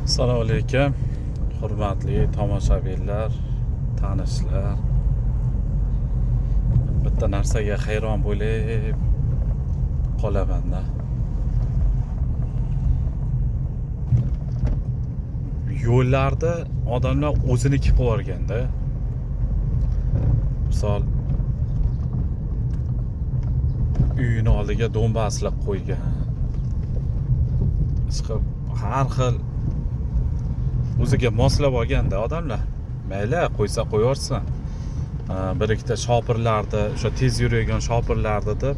Assalomu alaykum, hurmatli tomoshabinlar, tanishlar. Bitta narsaga hayron bo'lib qolaman-da. Yo'llarda odamlar o'ziniki qilib yuborganda, misol uyini oldiga do'mbaslik qo'ygan. Chiqib har xil o'ziga moslab olganda odamlar, mayli qo'ysa qo'yaversin. Bir ikkita shopirlarni, o'sha tez yuradigan shopirlarni deb,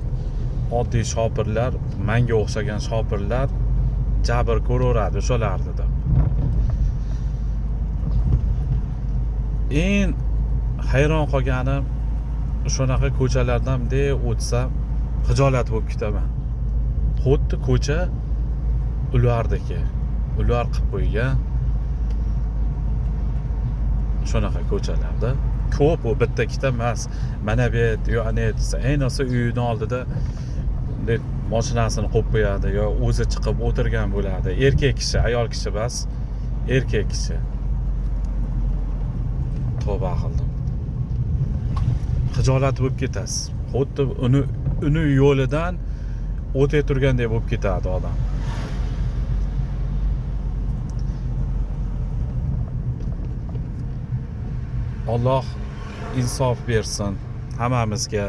oddiy shopirlar, menga o'xshagan shopirlar jabr ko'raveradi o'shalarni deb. Eng hayron qolganim, shunaqa ko'chalardan bunday o'tsam xijolat bo'lib ketaman. Xuddi ko'cha ulardiki, ular qilib qo'ygan shunaqa ko'chalarda ko'p, u bitta ikkita emas. Mana bu yer yo ana desa, ayniqsa uyini oldida mashinasini qo'yib qo'yadi yo o'zi chiqib o'tirgan bo'ladi. Erkak kishi, ayol kishi emas, erkak kishi. Tavba qildim. Xijolat bo'lib ketasiz. Xuddi uni yo'lidan o'tib turgandek bo'lib ketadi odam. Alloh insof bersin hammamizga.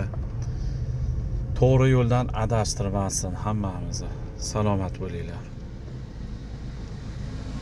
To'g'ri yo'ldan adashtirmasin hammamizni. Salomat bo'linglar.